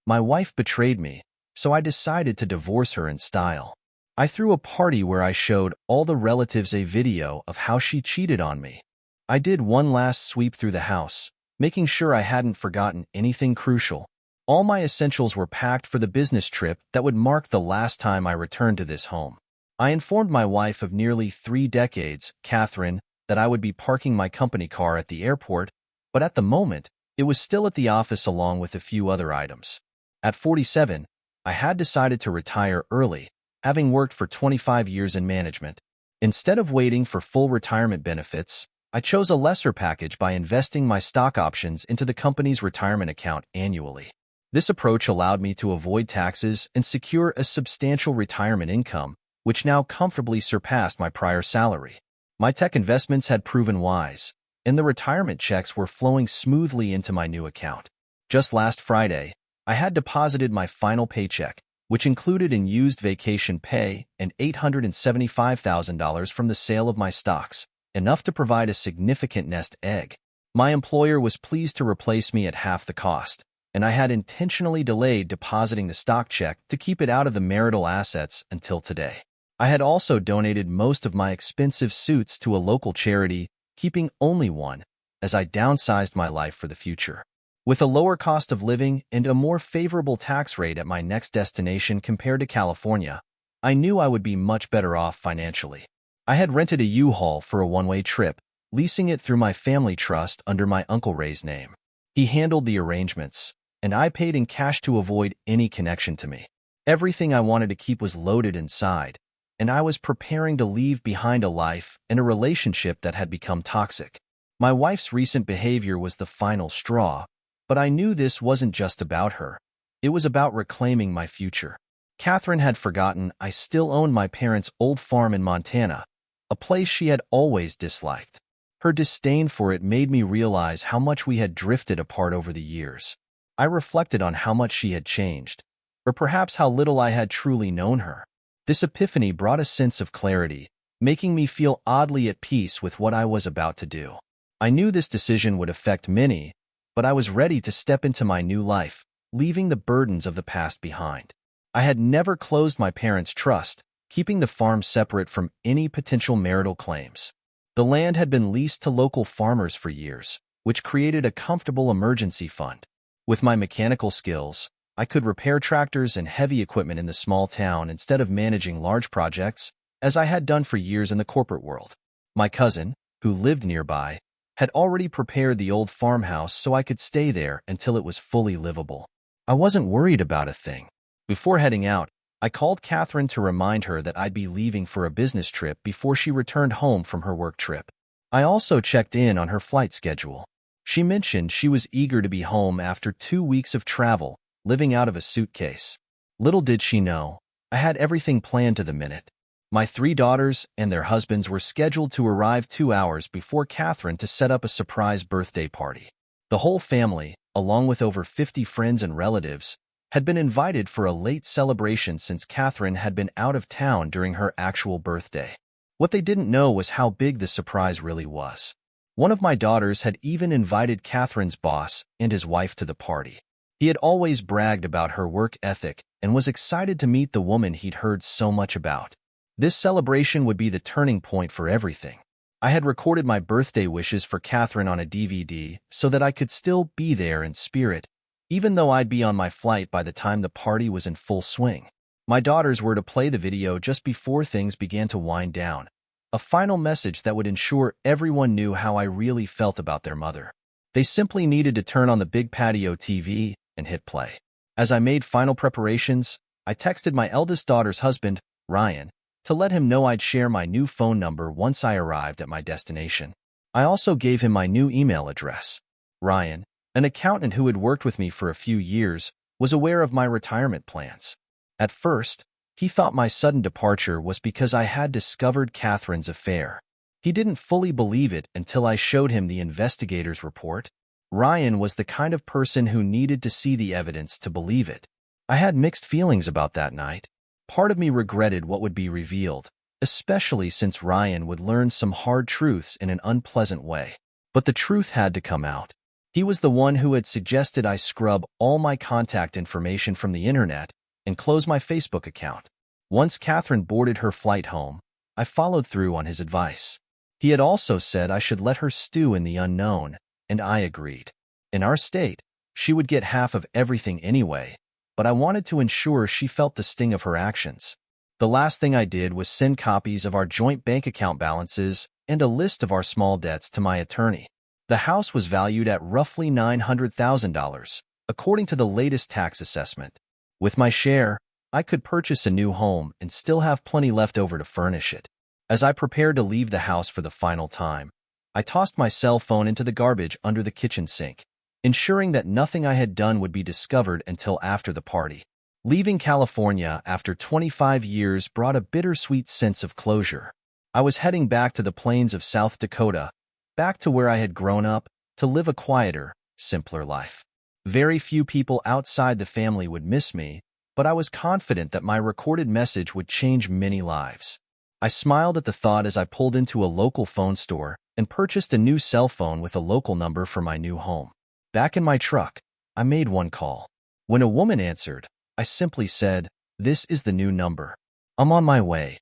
My wife betrayed me, so I decided to divorce her in style. I threw a party where I showed all the relatives a video of how she cheated on me. I did one last sweep through the house, making sure I hadn't forgotten anything crucial. All my essentials were packed for the business trip that would mark the last time I returned to this home. I informed my wife of nearly 3 decades, Catherine, that I would be parking my company car at the airport, but at the moment, it was still at the office along with a few other items. At 47, I had decided to retire early, having worked for 25 years in management. Instead of waiting for full retirement benefits, I chose a lesser package by investing my stock options into the company's retirement account annually. This approach allowed me to avoid taxes and secure a substantial retirement income, which now comfortably surpassed my prior salary. My tech investments had proven wise, and the retirement checks were flowing smoothly into my new account. Just last Friday, I had deposited my final paycheck, which included in used vacation pay and $875,000 from the sale of my stocks, enough to provide a significant nest egg. My employer was pleased to replace me at half the cost, and I had intentionally delayed depositing the stock check to keep it out of the marital assets until today. I had also donated most of my expensive suits to a local charity, keeping only one, as I downsized my life for the future. With a lower cost of living and a more favorable tax rate at my next destination compared to California, I knew I would be much better off financially. I had rented a U-Haul for a one-way trip, leasing it through my family trust under my Uncle Ray's name. He handled the arrangements, and I paid in cash to avoid any connection to me. Everything I wanted to keep was loaded inside, and I was preparing to leave behind a life and a relationship that had become toxic. My wife's recent behavior was the final straw, but I knew this wasn't just about her. It was about reclaiming my future. Catherine had forgotten I still owned my parents' old farm in Montana, a place she had always disliked. Her disdain for it made me realize how much we had drifted apart over the years. I reflected on how much she had changed, or perhaps how little I had truly known her. This epiphany brought a sense of clarity, making me feel oddly at peace with what I was about to do. I knew this decision would affect many, but I was ready to step into my new life, leaving the burdens of the past behind. I had never closed my parents' trust, keeping the farm separate from any potential marital claims. The land had been leased to local farmers for years, which created a comfortable emergency fund. With my mechanical skills, I could repair tractors and heavy equipment in the small town instead of managing large projects, as I had done for years in the corporate world. My cousin, who lived nearby, had already prepared the old farmhouse so I could stay there until it was fully livable. I wasn't worried about a thing. Before heading out, I called Catherine to remind her that I'd be leaving for a business trip before she returned home from her work trip. I also checked in on her flight schedule. She mentioned she was eager to be home after 2 weeks of travel, living out of a suitcase. Little did she know, I had everything planned to the minute. My 3 daughters and their husbands were scheduled to arrive 2 hours before Catherine to set up a surprise birthday party. The whole family, along with over 50 friends and relatives, had been invited for a late celebration since Catherine had been out of town during her actual birthday. What they didn't know was how big the surprise really was. One of my daughters had even invited Catherine's boss and his wife to the party. He had always bragged about her work ethic and was excited to meet the woman he'd heard so much about. This celebration would be the turning point for everything. I had recorded my birthday wishes for Catherine on a DVD so that I could still be there in spirit, even though I'd be on my flight by the time the party was in full swing. My daughters were to play the video just before things began to wind down, a final message that would ensure everyone knew how I really felt about their mother. They simply needed to turn on the big patio TV and hit play. As I made final preparations, I texted my eldest daughter's husband, Ryan, to let him know I'd share my new phone number once I arrived at my destination. I also gave him my new email address. Ryan, an accountant who had worked with me for a few years, was aware of my retirement plans. At first, he thought my sudden departure was because I had discovered Catherine's affair. He didn't fully believe it until I showed him the investigator's report. Ryan was the kind of person who needed to see the evidence to believe it. I had mixed feelings about that night. Part of me regretted what would be revealed, especially since Ryan would learn some hard truths in an unpleasant way. But the truth had to come out. He was the one who had suggested I scrub all my contact information from the internet and close my Facebook account. Once Catherine boarded her flight home, I followed through on his advice. He had also said I should let her stew in the unknown, and I agreed. In our state, she would get half of everything anyway, but I wanted to ensure she felt the sting of her actions. The last thing I did was send copies of our joint bank account balances and a list of our small debts to my attorney. The house was valued at roughly $900,000, according to the latest tax assessment. With my share, I could purchase a new home and still have plenty left over to furnish it. As I prepared to leave the house for the final time, I tossed my cell phone into the garbage under the kitchen sink, ensuring that nothing I had done would be discovered until after the party. Leaving California after 25 years brought a bittersweet sense of closure. I was heading back to the plains of South Dakota, back to where I had grown up, to live a quieter, simpler life. Very few people outside the family would miss me, but I was confident that my recorded message would change many lives. I smiled at the thought as I pulled into a local phone store and purchased a new cell phone with a local number for my new home. Back in my truck, I made one call. When a woman answered, I simply said, "This is the new number. I'm on my way."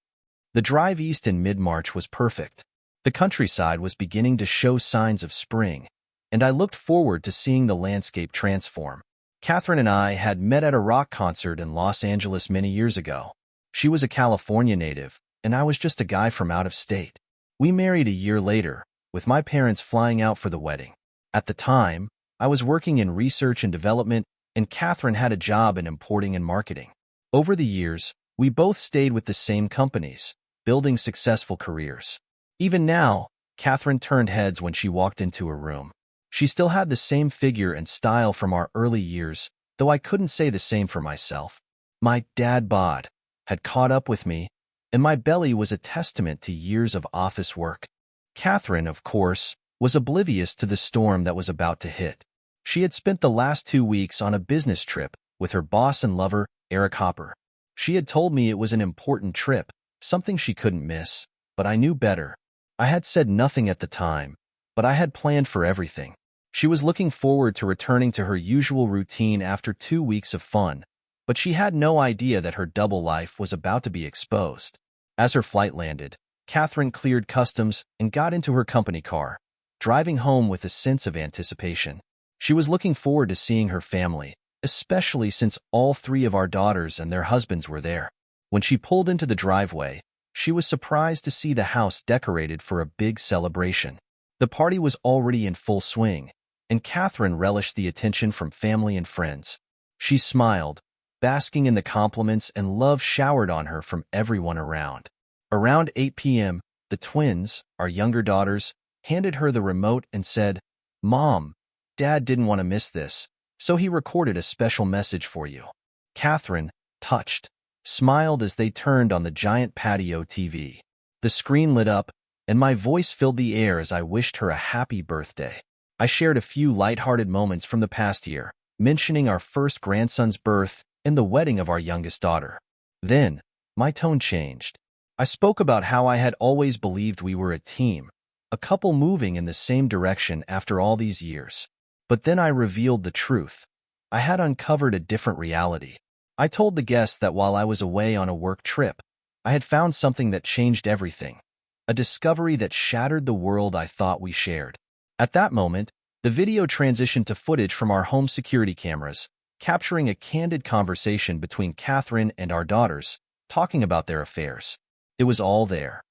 The drive east in mid-March was perfect. The countryside was beginning to show signs of spring, and I looked forward to seeing the landscape transform. Catherine and I had met at a rock concert in Los Angeles many years ago. She was a California native, and I was just a guy from out of state. We married a year later, with my parents flying out for the wedding. At the time, I was working in research and development, and Catherine had a job in importing and marketing. Over the years, we both stayed with the same companies, building successful careers. Even now, Catherine turned heads when she walked into a room. She still had the same figure and style from our early years, though I couldn't say the same for myself. My dad bod had caught up with me, and my belly was a testament to years of office work. Catherine, of course, was oblivious to the storm that was about to hit. She had spent the last 2 weeks on a business trip with her boss and lover, Eric Hopper. She had told me it was an important trip, something she couldn't miss, but I knew better. I had said nothing at the time, but I had planned for everything. She was looking forward to returning to her usual routine after 2 weeks of fun, but she had no idea that her double life was about to be exposed. As her flight landed, Catherine cleared customs and got into her company car, driving home with a sense of anticipation. She was looking forward to seeing her family, especially since all 3 of our daughters and their husbands were there. When she pulled into the driveway, she was surprised to see the house decorated for a big celebration. The party was already in full swing, and Catherine relished the attention from family and friends. She smiled, basking in the compliments and love showered on her from everyone around. Around 8 p.m., the twins, our younger daughters, handed her the remote and said, "Mom, Dad didn't want to miss this, so he recorded a special message for you." Catherine, touched, smiled as they turned on the giant patio TV. The screen lit up, and my voice filled the air as I wished her a happy birthday. I shared a few lighthearted moments from the past year, mentioning our first grandson's birth and the wedding of our youngest daughter. Then, my tone changed. I spoke about how I had always believed we were a team, a couple moving in the same direction after all these years. But then I revealed the truth. I had uncovered a different reality. I told the guests that while I was away on a work trip, I had found something that changed everything, a discovery that shattered the world I thought we shared. At that moment, the video transitioned to footage from our home security cameras, capturing a candid conversation between Catherine and our daughters, talking about their affairs. It was all there.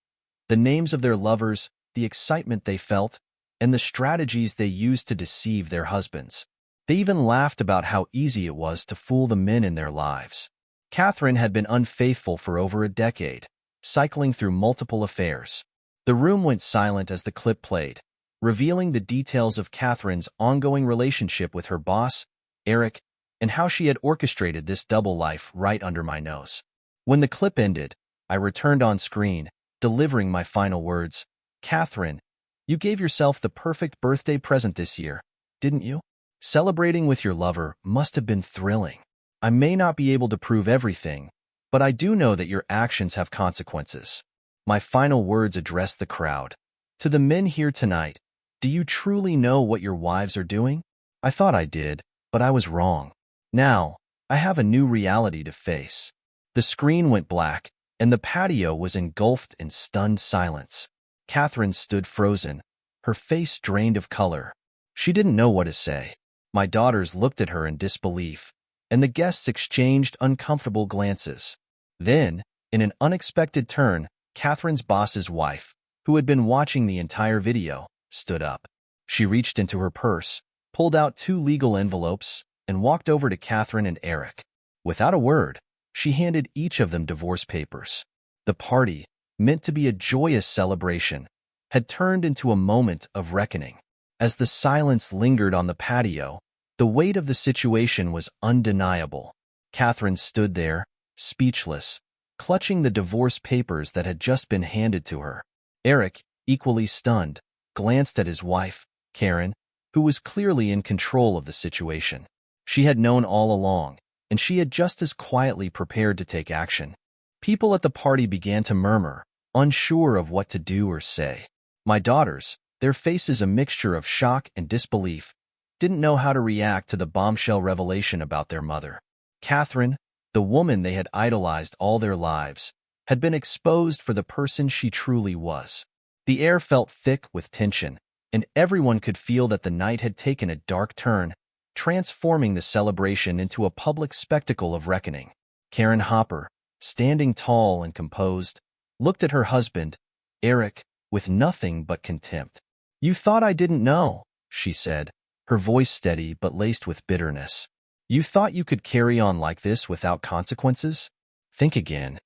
The names of their lovers, the excitement they felt, and the strategies they used to deceive their husbands. They even laughed about how easy it was to fool the men in their lives. Catherine had been unfaithful for over a decade, cycling through multiple affairs. The room went silent as the clip played, revealing the details of Catherine's ongoing relationship with her boss, Eric, and how she had orchestrated this double life right under my nose. When the clip ended, I returned on screen, delivering my final words. "Catherine, you gave yourself the perfect birthday present this year, didn't you? Celebrating with your lover must have been thrilling. I may not be able to prove everything, but I do know that your actions have consequences." My final words addressed the crowd. To the men here tonight, do you truly know what your wives are doing? I thought I did, but I was wrong. Now, I have a new reality to face. The screen went black, and the patio was engulfed in stunned silence. Catherine stood frozen, her face drained of color. She didn't know what to say. My daughters looked at her in disbelief, and the guests exchanged uncomfortable glances. Then, in an unexpected turn, Catherine's boss's wife, who had been watching the entire video, stood up. She reached into her purse, pulled out 2 legal envelopes, and walked over to Catherine and Eric. Without a word, she handed each of them divorce papers. The party, meant to be a joyous celebration, had turned into a moment of reckoning. As the silence lingered on the patio, the weight of the situation was undeniable. Catherine stood there, speechless, clutching the divorce papers that had just been handed to her. Eric, equally stunned, glanced at his wife, Karen, who was clearly in control of the situation. She had known all along, and she had just as quietly prepared to take action. People at the party began to murmur, unsure of what to do or say. My daughters, their faces a mixture of shock and disbelief, didn't know how to react to the bombshell revelation about their mother. Catherine, the woman they had idolized all their lives, had been exposed for the person she truly was. The air felt thick with tension, and everyone could feel that the night had taken a dark turn, transforming the celebration into a public spectacle of reckoning. Karen Hopper, standing tall and composed, looked at her husband, Eric, with nothing but contempt. "You thought I didn't know," she said, her voice steady but laced with bitterness. "You thought you could carry on like this without consequences? Think again."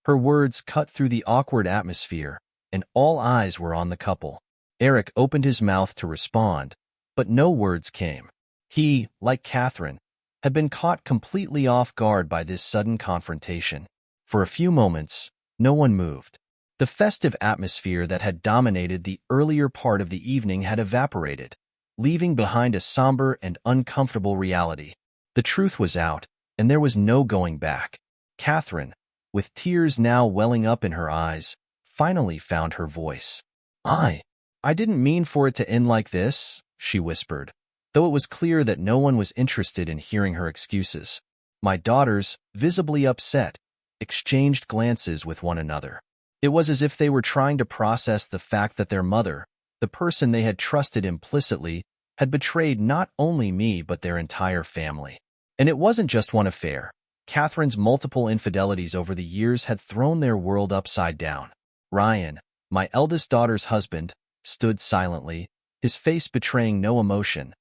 Her words cut through the awkward atmosphere, and all eyes were on the couple. Eric opened his mouth to respond, but no words came. He, like Catherine, had been caught completely off guard by this sudden confrontation. For a few moments, no one moved. The festive atmosphere that had dominated the earlier part of the evening had evaporated, leaving behind a somber and uncomfortable reality. The truth was out, and there was no going back. Catherine, with tears now welling up in her eyes, finally found her voice. I didn't mean for it to end like this," she whispered, though it was clear that no one was interested in hearing her excuses. My daughters, visibly upset, exchanged glances with one another. It was as if they were trying to process the fact that their mother, the person they had trusted implicitly, had betrayed not only me but their entire family. And it wasn't just one affair. Catherine's multiple infidelities over the years had thrown their world upside down. Ryan, my eldest daughter's husband, stood silently, his face betraying no emotion,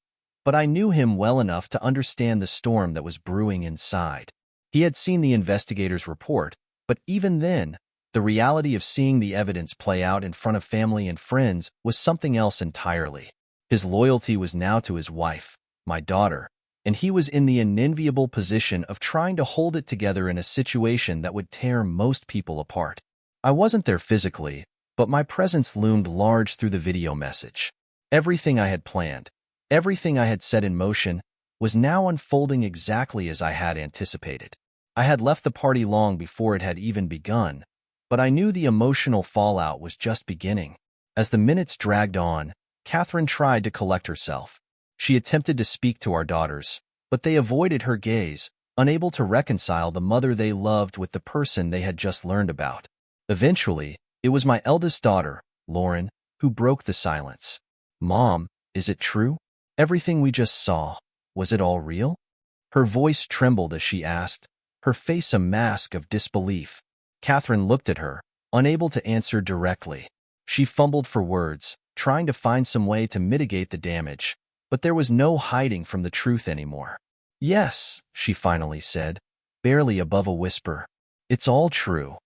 but I knew him well enough to understand the storm that was brewing inside. He had seen the investigators' report, but even then, the reality of seeing the evidence play out in front of family and friends was something else entirely. His loyalty was now to his wife, my daughter, and he was in the unenviable position of trying to hold it together in a situation that would tear most people apart. I wasn't there physically, but my presence loomed large through the video message. Everything I had planned, everything I had set in motion, was now unfolding exactly as I had anticipated. I had left the party long before it had even begun, but I knew the emotional fallout was just beginning. As the minutes dragged on, Catherine tried to collect herself. She attempted to speak to our daughters, but they avoided her gaze, unable to reconcile the mother they loved with the person they had just learned about. Eventually, it was my eldest daughter, Lauren, who broke the silence. "Mom, is it true? Everything we just saw, was it all real?" Her voice trembled as she asked, her face a mask of disbelief. Catherine looked at her, unable to answer directly. She fumbled for words, trying to find some way to mitigate the damage, but there was no hiding from the truth anymore. "Yes," she finally said, barely above a whisper. "It's all true."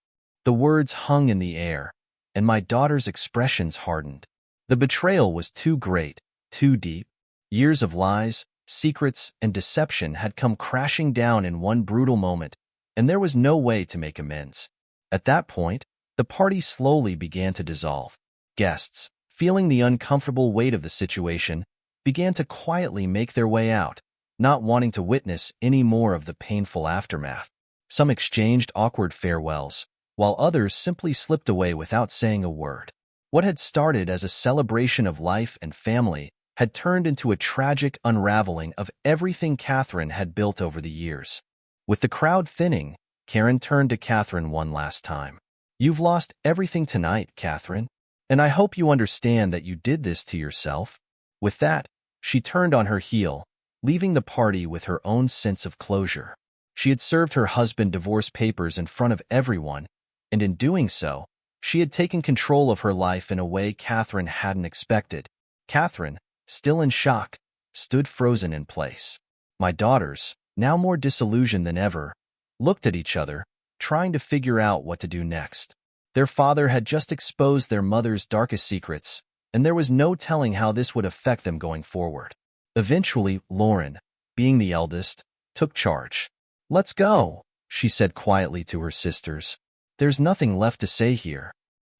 The words hung in the air, and my daughter's expressions hardened. The betrayal was too great, too deep. Years of lies, secrets, and deception had come crashing down in one brutal moment, and there was no way to make amends. At that point, the party slowly began to dissolve. Guests, feeling the uncomfortable weight of the situation, began to quietly make their way out, not wanting to witness any more of the painful aftermath. Some exchanged awkward farewells, while others simply slipped away without saying a word. What had started as a celebration of life and family had turned into a tragic unraveling of everything Catherine had built over the years. With the crowd thinning, Karen turned to Catherine one last time. "You've lost everything tonight, Catherine, and I hope you understand that you did this to yourself." With that, she turned on her heel, leaving the party with her own sense of closure. She had served her husband divorce papers in front of everyone, and in doing so, she had taken control of her life in a way Catherine hadn't expected. Catherine, still in shock, stood frozen in place. My daughters, now more disillusioned than ever, looked at each other, trying to figure out what to do next. Their father had just exposed their mother's darkest secrets, and there was no telling how this would affect them going forward. Eventually, Lauren, being the eldest, took charge. "Let's go," she said quietly to her sisters. "There's nothing left to say here."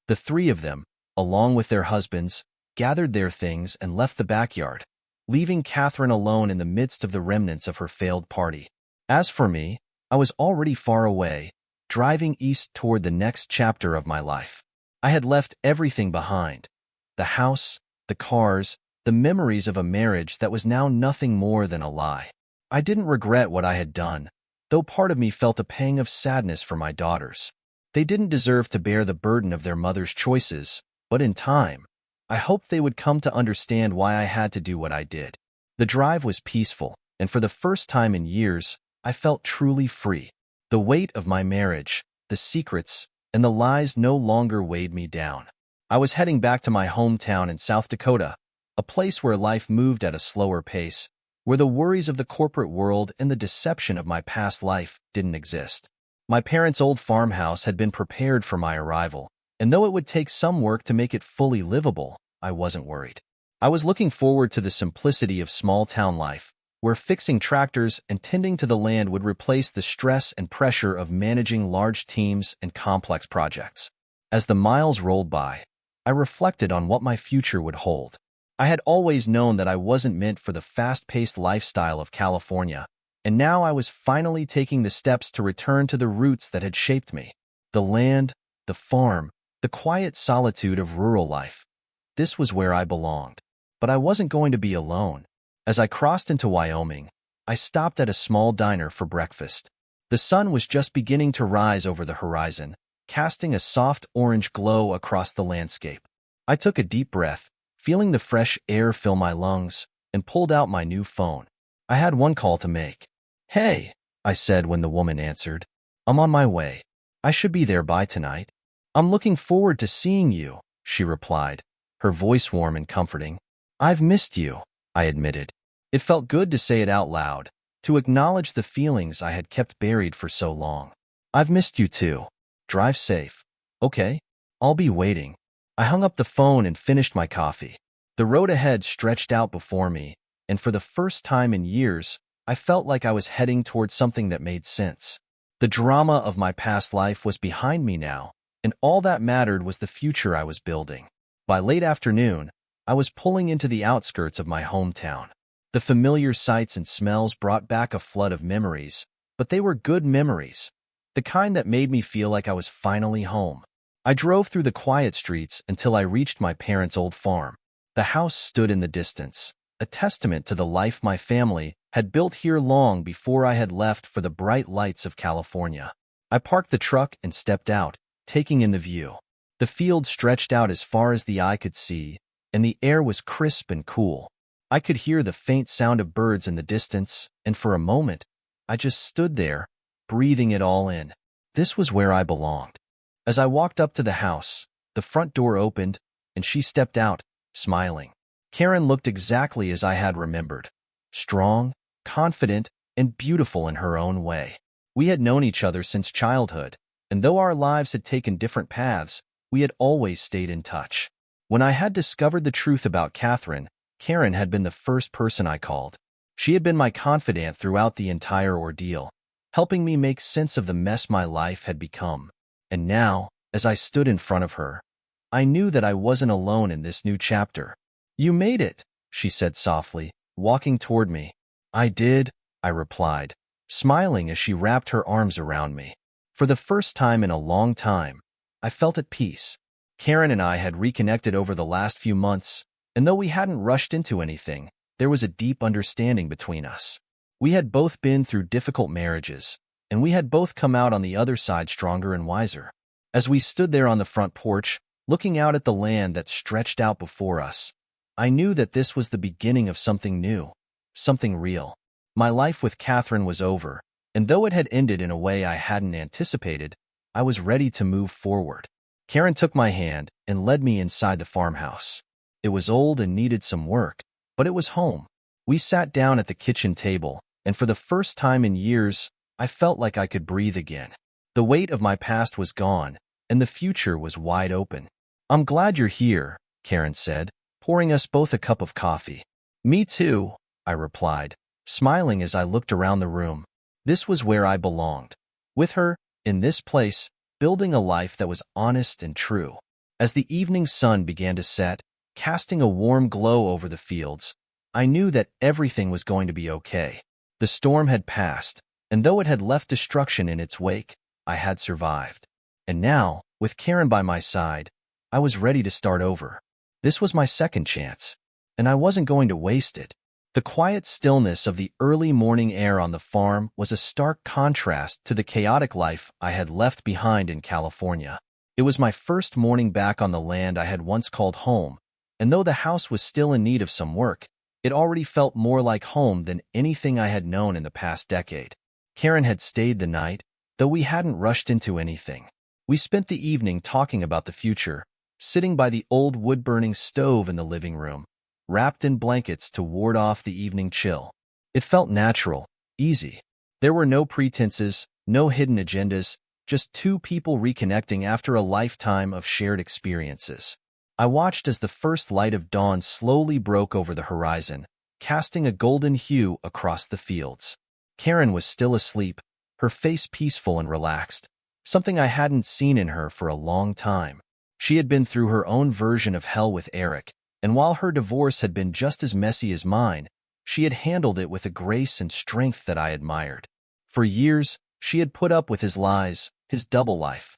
The three of them, along with their husbands, gathered their things and left the backyard, leaving Catherine alone in the midst of the remnants of her failed party. As for me, I was already far away, driving east toward the next chapter of my life. I had left everything behind: the house, the cars, the memories of a marriage that was now nothing more than a lie. I didn't regret what I had done, though part of me felt a pang of sadness for my daughters. They didn't deserve to bear the burden of their mother's choices, but in time, I hoped they would come to understand why I had to do what I did. The drive was peaceful, and for the first time in years, I felt truly free. The weight of my marriage, the secrets, and the lies no longer weighed me down. I was heading back to my hometown in South Dakota, a place where life moved at a slower pace, where the worries of the corporate world and the deception of my past life didn't exist. My parents' old farmhouse had been prepared for my arrival, and though it would take some work to make it fully livable, I wasn't worried. I was looking forward to the simplicity of small-town life, where fixing tractors and tending to the land would replace the stress and pressure of managing large teams and complex projects. As the miles rolled by, I reflected on what my future would hold. I had always known that I wasn't meant for the fast-paced lifestyle of California, and now I was finally taking the steps to return to the roots that had shaped me. The land, the farm, the quiet solitude of rural life. This was where I belonged. But I wasn't going to be alone. As I crossed into Wyoming, I stopped at a small diner for breakfast. The sun was just beginning to rise over the horizon, casting a soft orange glow across the landscape. I took a deep breath, feeling the fresh air fill my lungs, and pulled out my new phone. I had one call to make. "Hey," I said when the woman answered. "I'm on my way. I should be there by tonight." "I'm looking forward to seeing you," she replied, her voice warm and comforting. "I've missed you," I admitted. It felt good to say it out loud, to acknowledge the feelings I had kept buried for so long. "I've missed you too. Drive safe." "Okay, I'll be waiting." I hung up the phone and finished my coffee. The road ahead stretched out before me, and for the first time in years, I felt like I was heading towards something that made sense. The drama of my past life was behind me now, and all that mattered was the future I was building. By late afternoon, I was pulling into the outskirts of my hometown. The familiar sights and smells brought back a flood of memories, but they were good memories, the kind that made me feel like I was finally home. I drove through the quiet streets until I reached my parents' old farm. The house stood in the distance, a testament to the life my family had built here long before I had left for the bright lights of California. I parked the truck and stepped out, taking in the view. The field stretched out as far as the eye could see, and the air was crisp and cool. I could hear the faint sound of birds in the distance, and for a moment, I just stood there, breathing it all in. This was where I belonged. As I walked up to the house, the front door opened, and she stepped out, smiling. Karen looked exactly as I had remembered. Strong, confident, and beautiful in her own way. We had known each other since childhood, and though our lives had taken different paths, we had always stayed in touch. When I had discovered the truth about Catherine, Karen had been the first person I called. She had been my confidant throughout the entire ordeal, helping me make sense of the mess my life had become. And now, as I stood in front of her, I knew that I wasn't alone in this new chapter. "You made it," she said softly, walking toward me. "I did," I replied, smiling as she wrapped her arms around me. For the first time in a long time, I felt at peace. Karen and I had reconnected over the last few months, And though we hadn't rushed into anything, there was a deep understanding between us. We had both been through difficult marriages, and we had both come out on the other side stronger and wiser. As we stood there on the front porch, looking out at the land that stretched out before us, I knew that this was the beginning of something new, something real. My life with Catherine was over, and though it had ended in a way I hadn't anticipated, I was ready to move forward. Karen took my hand and led me inside the farmhouse. It was old and needed some work, but it was home. We sat down at the kitchen table, and for the first time in years, I felt like I could breathe again. The weight of my past was gone, and the future was wide open. "I'm glad you're here," Karen said, pouring us both a cup of coffee. "Me too," I replied, smiling as I looked around the room. This was where I belonged. With her, in this place, building a life that was honest and true. As the evening sun began to set, casting a warm glow over the fields, I knew that everything was going to be okay. The storm had passed, and though it had left destruction in its wake, I had survived. And now, with Karen by my side, I was ready to start over. This was my second chance, and I wasn't going to waste it. The quiet stillness of the early morning air on the farm was a stark contrast to the chaotic life I had left behind in California. It was my first morning back on the land I had once called home, and though the house was still in need of some work, it already felt more like home than anything I had known in the past decade. Karen had stayed the night, though we hadn't rushed into anything. We spent the evening talking about the future, sitting by the old wood-burning stove in the living room, wrapped in blankets to ward off the evening chill. It felt natural, easy. There were no pretenses, no hidden agendas, just two people reconnecting after a lifetime of shared experiences. I watched as the first light of dawn slowly broke over the horizon, casting a golden hue across the fields. Karen was still asleep, her face peaceful and relaxed, something I hadn't seen in her for a long time. She had been through her own version of hell with Eric, and while her divorce had been just as messy as mine, she had handled it with a grace and strength that I admired. For years, she had put up with his lies, his double life,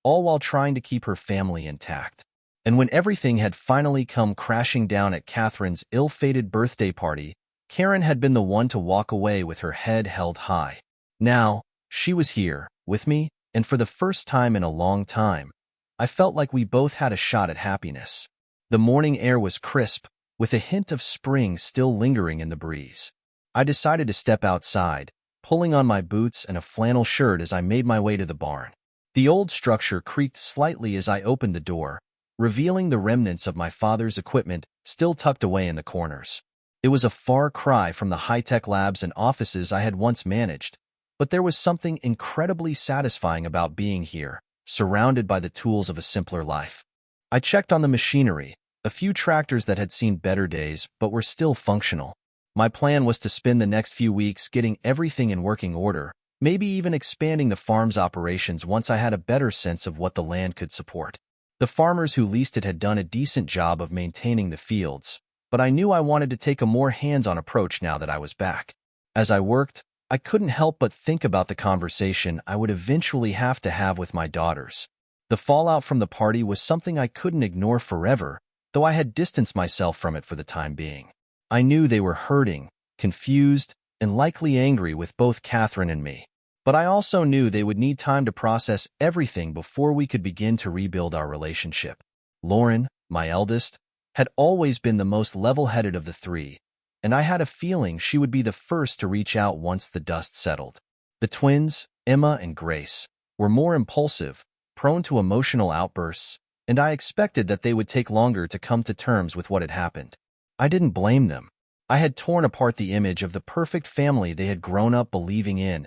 all while trying to keep her family intact. And when everything had finally come crashing down at Catherine's ill-fated birthday party, Karen had been the one to walk away with her head held high. Now, she was here, with me, and for the first time in a long time, I felt like we both had a shot at happiness. The morning air was crisp, with a hint of spring still lingering in the breeze. I decided to step outside, pulling on my boots and a flannel shirt as I made my way to the barn. The old structure creaked slightly as I opened the door, revealing the remnants of my father's equipment still tucked away in the corners. It was a far cry from the high-tech labs and offices I had once managed, but there was something incredibly satisfying about being here, surrounded by the tools of a simpler life. I checked on the machinery, a few tractors that had seen better days but were still functional. My plan was to spend the next few weeks getting everything in working order, maybe even expanding the farm's operations once I had a better sense of what the land could support. The farmers who leased it had done a decent job of maintaining the fields, but I knew I wanted to take a more hands-on approach now that I was back. As I worked, I couldn't help but think about the conversation I would eventually have to have with my daughters. The fallout from the party was something I couldn't ignore forever, though I had distanced myself from it for the time being. I knew they were hurting, confused, and likely angry with both Catherine and me. But I also knew they would need time to process everything before we could begin to rebuild our relationship. Lauren, my eldest, had always been the most level-headed of the three, and I had a feeling she would be the first to reach out once the dust settled. The twins, Emma and Grace, were more impulsive, prone to emotional outbursts, and I expected that they would take longer to come to terms with what had happened. I didn't blame them. I had torn apart the image of the perfect family they had grown up believing in,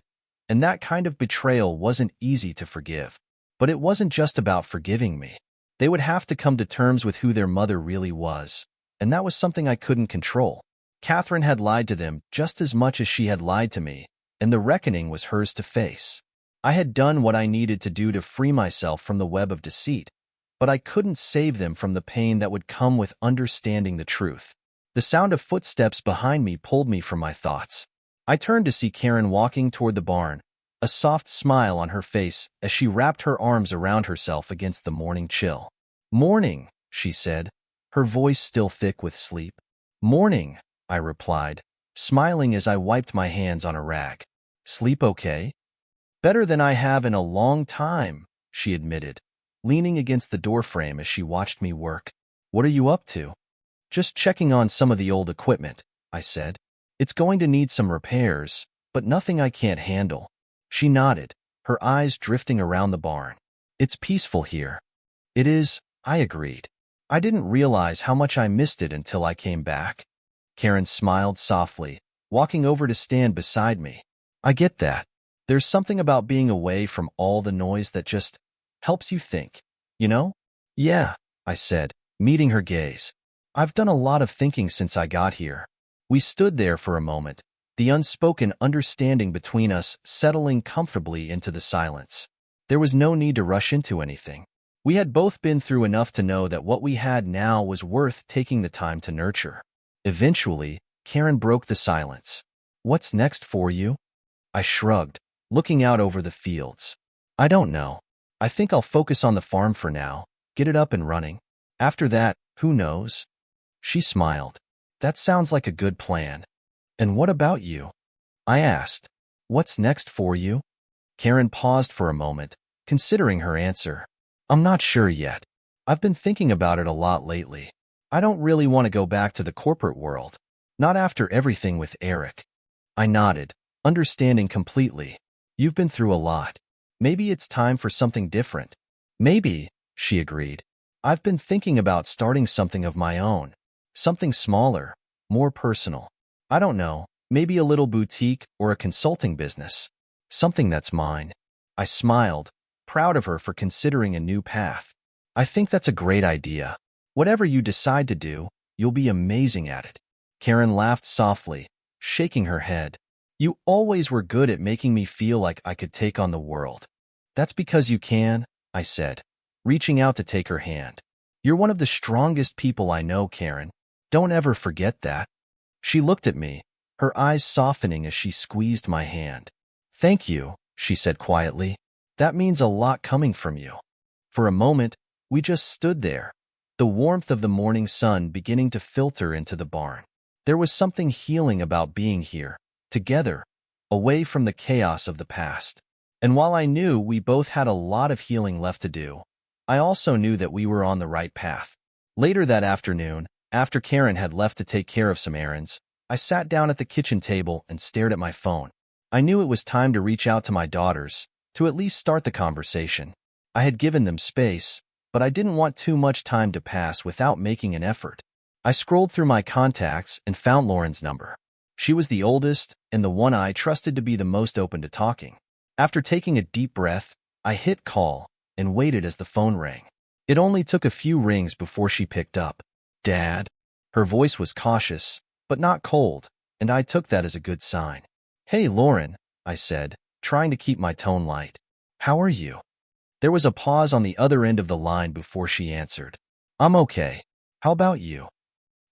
and that kind of betrayal wasn't easy to forgive. But it wasn't just about forgiving me. They would have to come to terms with who their mother really was, and that was something I couldn't control. Catherine had lied to them just as much as she had lied to me, and the reckoning was hers to face. I had done what I needed to do to free myself from the web of deceit, but I couldn't save them from the pain that would come with understanding the truth. The sound of footsteps behind me pulled me from my thoughts. I turned to see Karen walking toward the barn, a soft smile on her face as she wrapped her arms around herself against the morning chill. "Morning," she said. her voice still thick with sleep. Morning, I replied, smiling as I wiped my hands on a rag. Sleep okay? Better than I have in a long time, she admitted, leaning against the doorframe as she watched me work. What are you up to? Just checking on some of the old equipment, I said. It's going to need some repairs, but nothing I can't handle. She nodded, her eyes drifting around the barn. It's peaceful here. It is, I agreed. I didn't realize how much I missed it until I came back. Karen smiled softly, walking over to stand beside me. I get that. There's something about being away from all the noise that just helps you think, you know? Yeah, I said, meeting her gaze. I've done a lot of thinking since I got here. We stood there for a moment, the unspoken understanding between us settling comfortably into the silence. There was no need to rush into anything. We had both been through enough to know that what we had now was worth taking the time to nurture. Eventually, Karen broke the silence. What's next for you? I shrugged, looking out over the fields. I don't know. I think I'll focus on the farm for now, get it up and running. After that, who knows? She smiled. That sounds like a good plan. And what about you? I asked. What's next for you? Karen paused for a moment, considering her answer. I'm not sure yet. I've been thinking about it a lot lately. I don't really want to go back to the corporate world. Not after everything with Eric. I nodded, understanding completely. You've been through a lot. Maybe it's time for something different. Maybe, she agreed. I've been thinking about starting something of my own. Something smaller, more personal. I don't know, maybe a little boutique or a consulting business. Something that's mine. I smiled, proud of her for considering a new path. I think that's a great idea. Whatever you decide to do, you'll be amazing at it. Karen laughed softly, shaking her head. You always were good at making me feel like I could take on the world. That's because you can, I said, reaching out to take her hand. You're one of the strongest people I know, Karen. Don't ever forget that. She looked at me, her eyes softening as she squeezed my hand. Thank you, she said quietly. That means a lot coming from you. For a moment, we just stood there, the warmth of the morning sun beginning to filter into the barn. There was something healing about being here, together, away from the chaos of the past. And while I knew we both had a lot of healing left to do, I also knew that we were on the right path. Later that afternoon, after Karen had left to take care of some errands, I sat down at the kitchen table and stared at my phone. I knew it was time to reach out to my daughters, to at least start the conversation. I had given them space, but I didn't want too much time to pass without making an effort. I scrolled through my contacts and found Lauren's number. She was the oldest and the one I trusted to be the most open to talking. After taking a deep breath, I hit call and waited as the phone rang. It only took a few rings before she picked up. Dad? Her voice was cautious, but not cold, and I took that as a good sign. Hey, Lauren, I said, trying to keep my tone light. How are you? There was a pause on the other end of the line before she answered. I'm okay. How about you?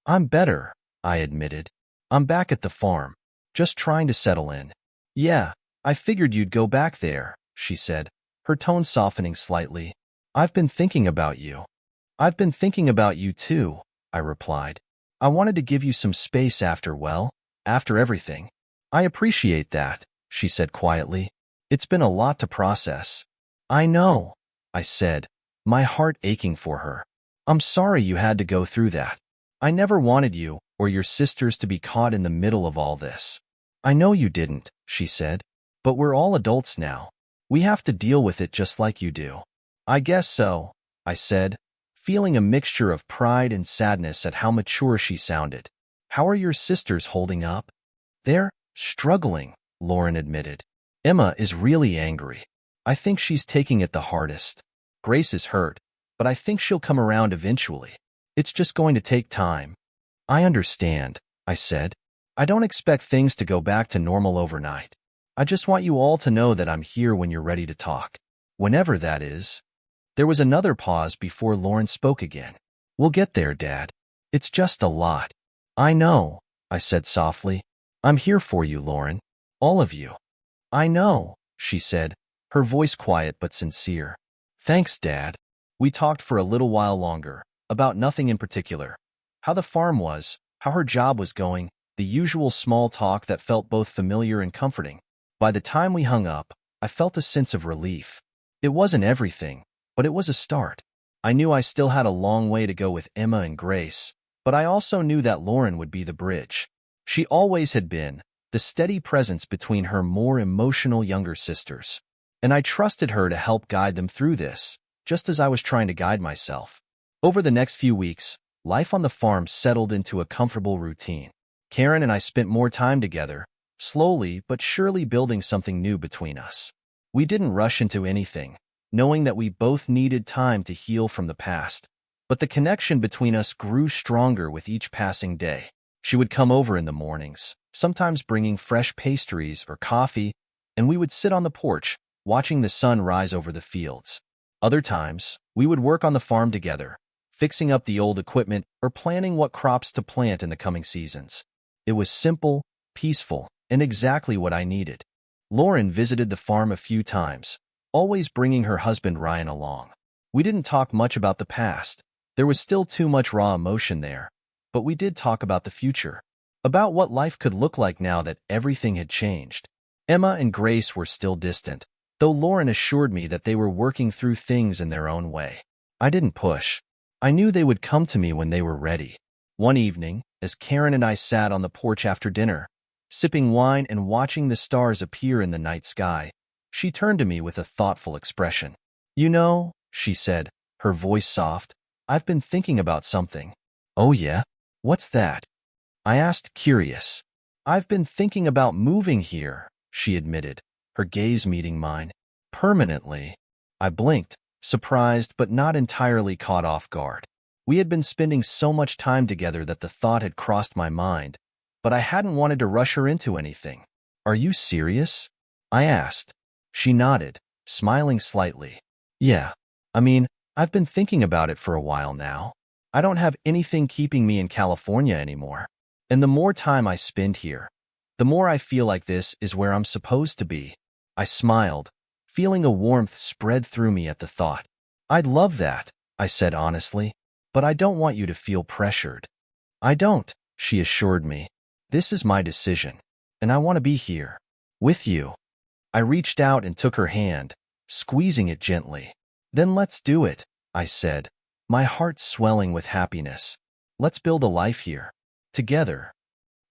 I'm better, I admitted. I'm back at the farm, just trying to settle in. Yeah, I figured you'd go back there, she said, her tone softening slightly. I've been thinking about you. I've been thinking about you too, I replied. I wanted to give you some space after everything. I appreciate that, she said quietly. It's been a lot to process. I know, I said, my heart aching for her. I'm sorry you had to go through that. I never wanted you or your sisters to be caught in the middle of all this. I know you didn't, she said, but we're all adults now. We have to deal with it just like you do. I guess so, I said, feeling a mixture of pride and sadness at how mature she sounded. How are your sisters holding up? They're struggling, Lauren admitted. Emma is really angry. I think she's taking it the hardest. Grace is hurt, but I think she'll come around eventually. It's just going to take time. I understand, I said. I don't expect things to go back to normal overnight. I just want you all to know that I'm here when you're ready to talk. Whenever that is. There was another pause before Lauren spoke again. We'll get there, Dad. It's just a lot. I know, I said softly. I'm here for you, Lauren. All of you. I know, she said, her voice quiet but sincere. Thanks, Dad. We talked for a little while longer, about nothing in particular. How the farm was, how her job was going, the usual small talk that felt both familiar and comforting. By the time we hung up, I felt a sense of relief. It wasn't everything, but it was a start. I knew I still had a long way to go with Emma and Grace, but I also knew that Lauren would be the bridge. She always had been, the steady presence between her more emotional younger sisters. And I trusted her to help guide them through this, just as I was trying to guide myself. Over the next few weeks, life on the farm settled into a comfortable routine. Karen and I spent more time together, slowly but surely building something new between us. We didn't rush into anything, knowing that we both needed time to heal from the past. But the connection between us grew stronger with each passing day. She would come over in the mornings, sometimes bringing fresh pastries or coffee, and we would sit on the porch, watching the sun rise over the fields. Other times, we would work on the farm together, fixing up the old equipment or planning what crops to plant in the coming seasons. It was simple, peaceful, and exactly what I needed. Lauren visited the farm a few times, always bringing her husband Ryan along. We didn't talk much about the past. There was still too much raw emotion there, but we did talk about the future, about what life could look like now that everything had changed. Emma and Grace were still distant, though Lauren assured me that they were working through things in their own way. I didn't push. I knew they would come to me when they were ready. One evening, as Karen and I sat on the porch after dinner, sipping wine and watching the stars appear in the night sky, she turned to me with a thoughtful expression. "You know," she said, her voice soft, "I've been thinking about something." "Oh yeah? What's that?" I asked, curious. "I've been thinking about moving here," she admitted, her gaze meeting mine. "Permanently." I blinked, surprised but not entirely caught off guard. We had been spending so much time together that the thought had crossed my mind, but I hadn't wanted to rush her into anything. "Are you serious?" I asked. She nodded, smiling slightly. "Yeah. I mean, I've been thinking about it for a while now. I don't have anything keeping me in California anymore. And the more time I spend here, the more I feel like this is where I'm supposed to be." I smiled, feeling a warmth spread through me at the thought. "I'd love that," I said honestly, "but I don't want you to feel pressured." "I don't," she assured me. "This is my decision, and I want to be here, with you." I reached out and took her hand, squeezing it gently. "Then let's do it," I said, my heart swelling with happiness. "Let's build a life here, together."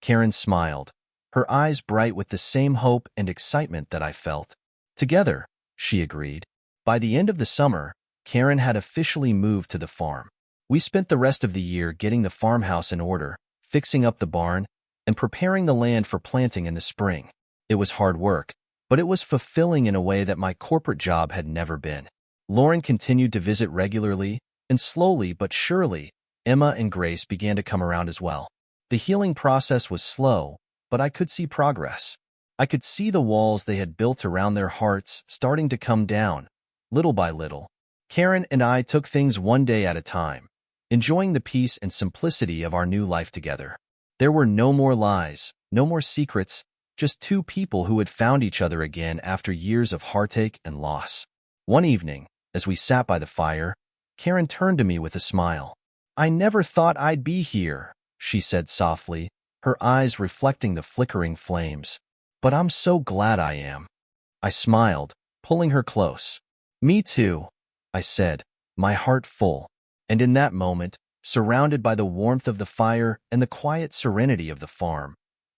Karen smiled, her eyes bright with the same hope and excitement that I felt. "Together," she agreed. By the end of the summer, Karen had officially moved to the farm. We spent the rest of the year getting the farmhouse in order, fixing up the barn, and preparing the land for planting in the spring. It was hard work, but it was fulfilling in a way that my corporate job had never been. Lauren continued to visit regularly, and slowly but surely, Emma and Grace began to come around as well. The healing process was slow, but I could see progress. I could see the walls they had built around their hearts starting to come down, little by little. Karen and I took things one day at a time, enjoying the peace and simplicity of our new life together. There were no more lies, no more secrets, just two people who had found each other again after years of heartache and loss. One evening, as we sat by the fire, Karen turned to me with a smile. "I never thought I'd be here," she said softly, her eyes reflecting the flickering flames. "But I'm so glad I am." I smiled, pulling her close. "Me too," I said, my heart full. And in that moment, surrounded by the warmth of the fire and the quiet serenity of the farm,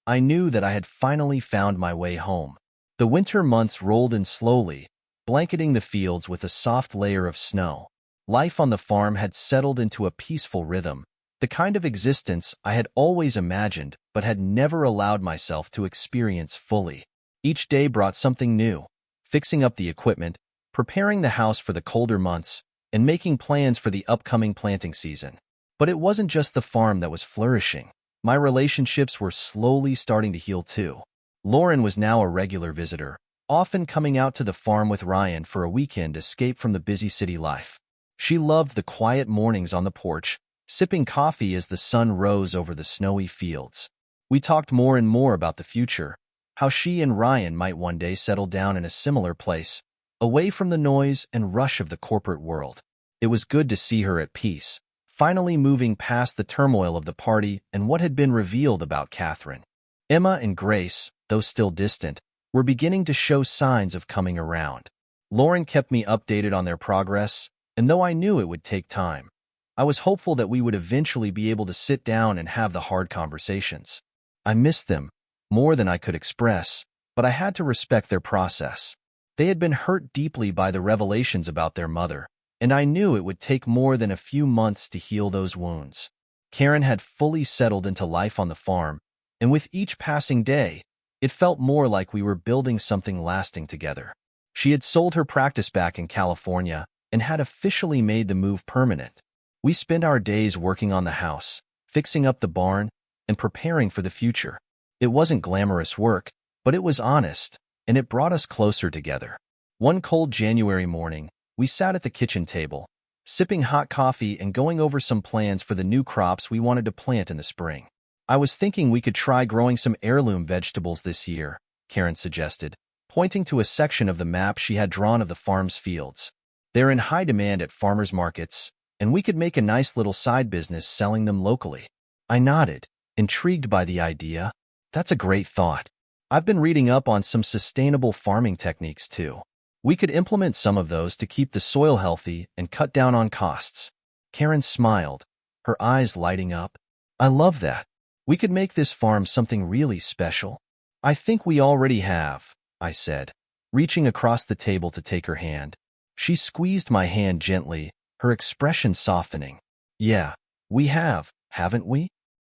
I knew that I had finally found my way home. The winter months rolled in slowly, blanketing the fields with a soft layer of snow. Life on the farm had settled into a peaceful rhythm, the kind of existence I had always imagined but had never allowed myself to experience fully. Each day brought something new, fixing up the equipment, preparing the house for the colder months, and making plans for the upcoming planting season. But it wasn't just the farm that was flourishing. My relationships were slowly starting to heal too. Lauren was now a regular visitor, often coming out to the farm with Ryan for a weekend escape from the busy city life. She loved the quiet mornings on the porch, sipping coffee as the sun rose over the snowy fields. We talked more and more about the future, how she and Ryan might one day settle down in a similar place, away from the noise and rush of the corporate world. It was good to see her at peace, finally moving past the turmoil of the party and what had been revealed about Catherine. Emma and Grace, though still distant, were beginning to show signs of coming around. Lauren kept me updated on their progress, and though I knew it would take time, I was hopeful that we would eventually be able to sit down and have the hard conversations. I missed them, more than I could express, but I had to respect their process. They had been hurt deeply by the revelations about their mother, and I knew it would take more than a few months to heal those wounds. Karen had fully settled into life on the farm, and with each passing day, it felt more like we were building something lasting together. She had sold her practice back in California and had officially made the move permanent. We spent our days working on the house, fixing up the barn, and preparing for the future. It wasn't glamorous work, but it was honest, and it brought us closer together. One cold January morning, we sat at the kitchen table, sipping hot coffee and going over some plans for the new crops we wanted to plant in the spring. I was thinking we could try growing some heirloom vegetables this year, Karen suggested, pointing to a section of the map she had drawn of the farm's fields. They're in high demand at farmers' markets, and we could make a nice little side business selling them locally. I nodded, intrigued by the idea. That's a great thought. I've been reading up on some sustainable farming techniques too. We could implement some of those to keep the soil healthy and cut down on costs. Karen smiled, her eyes lighting up. I love that. We could make this farm something really special. I think we already have, I said, reaching across the table to take her hand. She squeezed my hand gently, her expression softening. Yeah, we have, haven't we?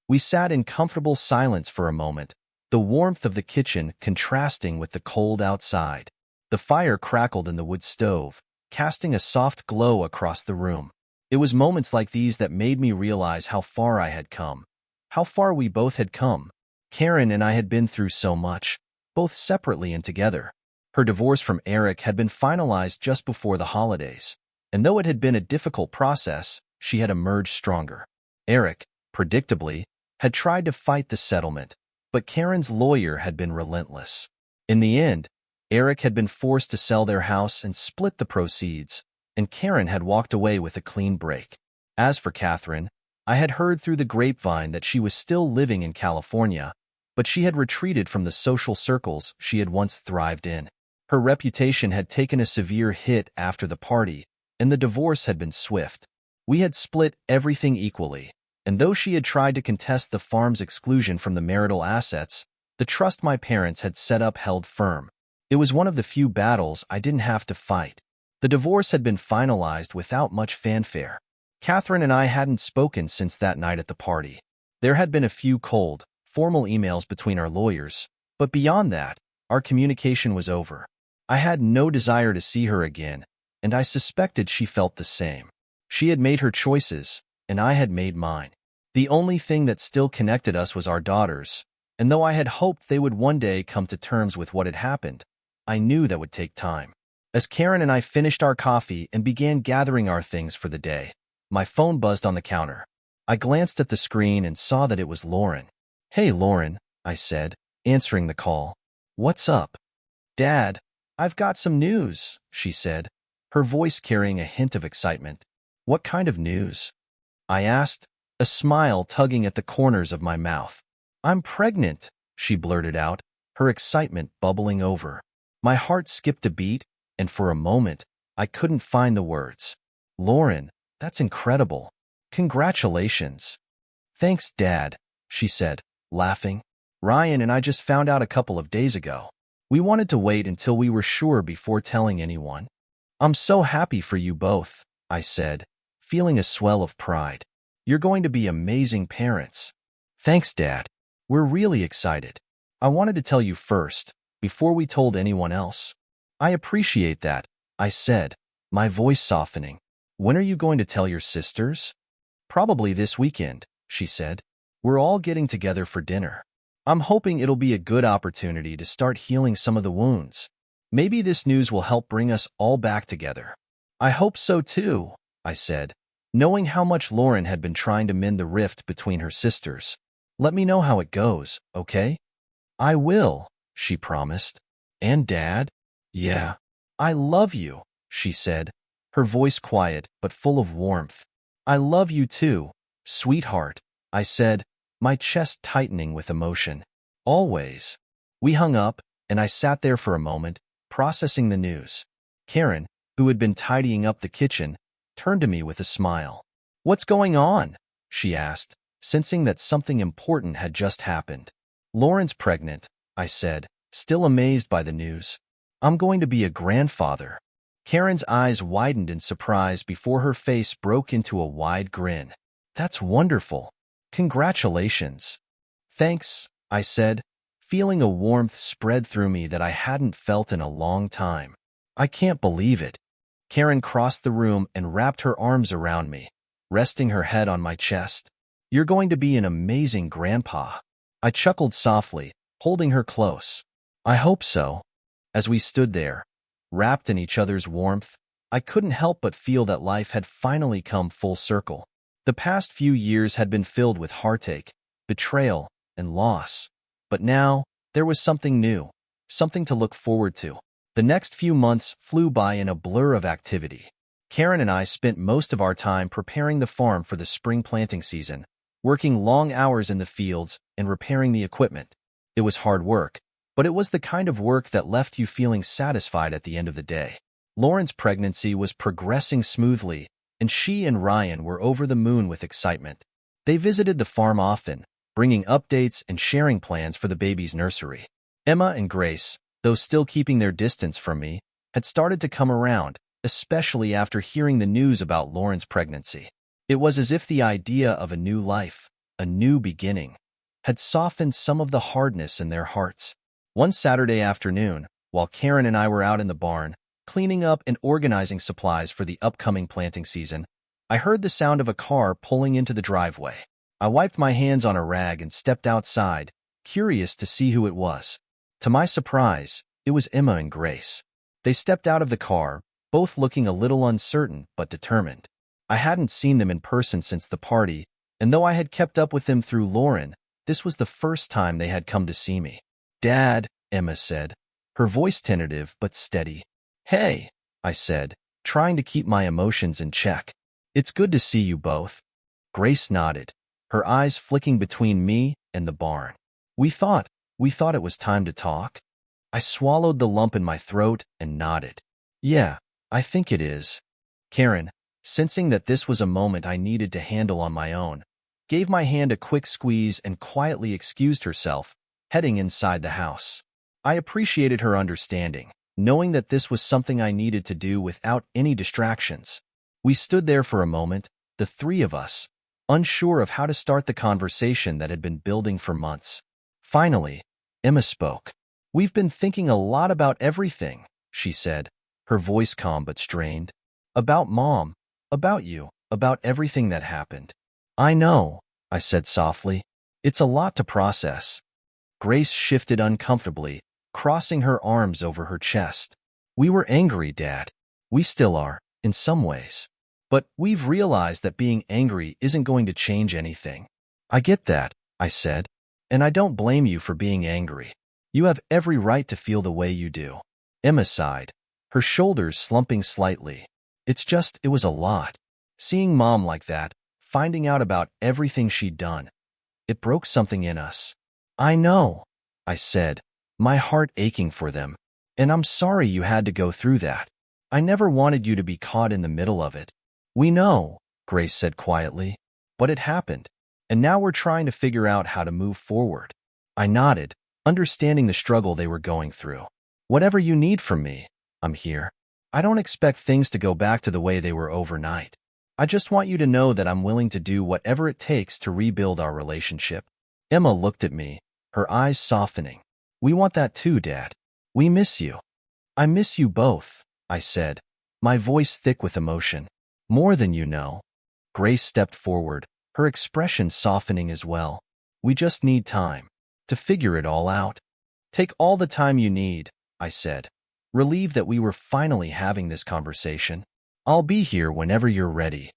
We sat in comfortable silence for a moment, the warmth of the kitchen contrasting with the cold outside. The fire crackled in the wood stove, casting a soft glow across the room. It was moments like these that made me realize how far I had come, how far we both had come. Karen and I had been through so much, both separately and together. Her divorce from Eric had been finalized just before the holidays, and though it had been a difficult process, she had emerged stronger. Eric, predictably, had tried to fight the settlement, but Karen's lawyer had been relentless. In the end, Eric had been forced to sell their house and split the proceeds, and Karen had walked away with a clean break. As for Catherine, I had heard through the grapevine that she was still living in California, but she had retreated from the social circles she had once thrived in. Her reputation had taken a severe hit after the party, and the divorce had been swift. We had split everything equally, and though she had tried to contest the farm's exclusion from the marital assets, the trust my parents had set up held firm. It was one of the few battles I didn't have to fight. The divorce had been finalized without much fanfare. Catherine and I hadn't spoken since that night at the party. There had been a few cold, formal emails between our lawyers, but beyond that, our communication was over. I had no desire to see her again, and I suspected she felt the same. She had made her choices, and I had made mine. The only thing that still connected us was our daughters, and though I had hoped they would one day come to terms with what had happened, I knew that would take time. As Karen and I finished our coffee and began gathering our things for the day, my phone buzzed on the counter. I glanced at the screen and saw that it was Lauren. "Hey, Lauren," I said, answering the call. "What's up?" "Dad, I've got some news," she said, her voice carrying a hint of excitement. "What kind of news?" I asked, a smile tugging at the corners of my mouth. "I'm pregnant," she blurted out, her excitement bubbling over. My heart skipped a beat, and for a moment, I couldn't find the words. "Lauren, that's incredible. Congratulations." "Thanks, Dad," she said, laughing. "Ryan and I just found out a couple of days ago. We wanted to wait until we were sure before telling anyone." "I'm so happy for you both," I said, feeling a swell of pride. "You're going to be amazing parents." "Thanks, Dad. We're really excited. I wanted to tell you first, before we told anyone else." "I appreciate that," I said, my voice softening. "When are you going to tell your sisters?" "Probably this weekend," she said. "We're all getting together for dinner. I'm hoping it'll be a good opportunity to start healing some of the wounds. Maybe this news will help bring us all back together." "I hope so too," I said, knowing how much Lauren had been trying to mend the rift between her sisters. "Let me know how it goes, okay?" "I will," she promised. "And Dad?" "Yeah. I love you," she said, her voice quiet but full of warmth. I love you too, sweetheart, I said, my chest tightening with emotion. Always. We hung up, and I sat there for a moment, processing the news. Karen, who had been tidying up the kitchen, turned to me with a smile. What's going on? She asked, sensing that something important had just happened. Lauren's pregnant, I said, still amazed by the news. I'm going to be a grandfather. Karen's eyes widened in surprise before her face broke into a wide grin. That's wonderful. Congratulations. Thanks, I said, feeling a warmth spread through me that I hadn't felt in a long time. I can't believe it. Karen crossed the room and wrapped her arms around me, resting her head on my chest. You're going to be an amazing grandpa. I chuckled softly, holding her close. I hope so. As we stood there, wrapped in each other's warmth, I couldn't help but feel that life had finally come full circle. The past few years had been filled with heartache, betrayal, and loss. But now, there was something new, something to look forward to. The next few months flew by in a blur of activity. Karen and I spent most of our time preparing the farm for the spring planting season, working long hours in the fields and repairing the equipment. It was hard work, but it was the kind of work that left you feeling satisfied at the end of the day. Lauren's pregnancy was progressing smoothly, and she and Ryan were over the moon with excitement. They visited the farm often, bringing updates and sharing plans for the baby's nursery. Emma and Grace, though still keeping their distance from me, had started to come around, especially after hearing the news about Lauren's pregnancy. It was as if the idea of a new life, a new beginning, had softened some of the hardness in their hearts. One Saturday afternoon, while Karen and I were out in the barn, cleaning up and organizing supplies for the upcoming planting season, I heard the sound of a car pulling into the driveway. I wiped my hands on a rag and stepped outside, curious to see who it was. To my surprise, it was Emma and Grace. They stepped out of the car, both looking a little uncertain but determined. I hadn't seen them in person since the party, and though I had kept up with them through Lauren, this was the first time they had come to see me. Dad, Emma said, her voice tentative but steady. Hey, I said, trying to keep my emotions in check. It's good to see you both. Grace nodded, her eyes flicking between me and the barn. We thought it was time to talk. I swallowed the lump in my throat and nodded. Yeah, I think it is. Karen, sensing that this was a moment I needed to handle on my own, gave my hand a quick squeeze and quietly excused herself, heading inside the house. I appreciated her understanding, knowing that this was something I needed to do without any distractions. We stood there for a moment, the three of us, unsure of how to start the conversation that had been building for months. Finally, Emma spoke. We've been thinking a lot about everything, she said, her voice calm but strained. About Mom, about you, about everything that happened. I know, I said softly. It's a lot to process. Grace shifted uncomfortably, crossing her arms over her chest. We were angry, Dad. We still are, in some ways. But we've realized that being angry isn't going to change anything. I get that, I said, and I don't blame you for being angry. You have every right to feel the way you do. Emma sighed, her shoulders slumping slightly. It was a lot. Seeing Mom like that, finding out about everything she'd done, it broke something in us. I know, I said, my heart aching for them. And I'm sorry you had to go through that. I never wanted you to be caught in the middle of it. We know, Grace said quietly, but it happened. And now we're trying to figure out how to move forward. I nodded, understanding the struggle they were going through. Whatever you need from me, I'm here. I don't expect things to go back to the way they were overnight. I just want you to know that I'm willing to do whatever it takes to rebuild our relationship. Emma looked at me, her eyes softening. We want that too, Dad. We miss you. I miss you both, I said, my voice thick with emotion. More than you know. Grace stepped forward, her expression softening as well. We just need time to figure it all out. Take all the time you need, I said, relieved that we were finally having this conversation. I'll be here whenever you're ready.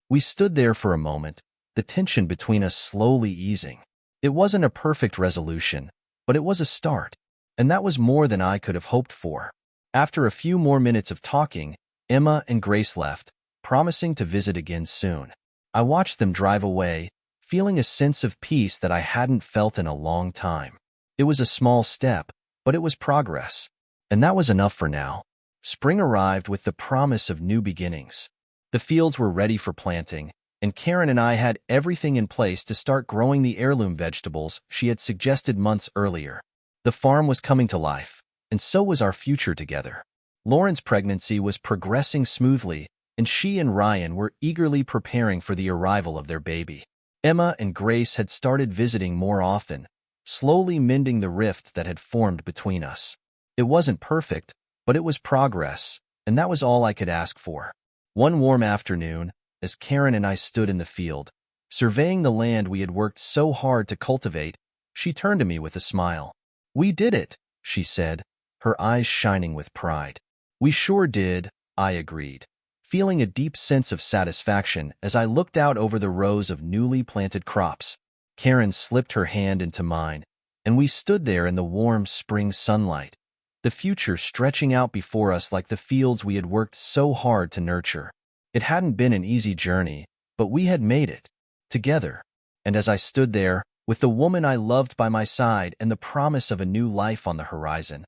We stood there for a moment, the tension between us slowly easing. It wasn't a perfect resolution, but it was a start, and that was more than I could have hoped for. After a few more minutes of talking, Emma and Grace left, promising to visit again soon. I watched them drive away, feeling a sense of peace that I hadn't felt in a long time. It was a small step, but it was progress. And that was enough for now. Spring arrived with the promise of new beginnings. The fields were ready for planting, and Karen and I had everything in place to start growing the heirloom vegetables she had suggested months earlier. The farm was coming to life, and so was our future together. Lauren's pregnancy was progressing smoothly, and she and Ryan were eagerly preparing for the arrival of their baby. Emma and Grace had started visiting more often, slowly mending the rift that had formed between us. It wasn't perfect, but it was progress, and that was all I could ask for. One warm afternoon, as Karen and I stood in the field, surveying the land we had worked so hard to cultivate, she turned to me with a smile. "We did it," she said, her eyes shining with pride. "We sure did," I agreed, feeling a deep sense of satisfaction as I looked out over the rows of newly planted crops. Karen slipped her hand into mine, and we stood there in the warm spring sunlight, the future stretching out before us like the fields we had worked so hard to nurture. It hadn't been an easy journey, but we had made it, together. And as I stood there, with the woman I loved by my side and the promise of a new life on the horizon,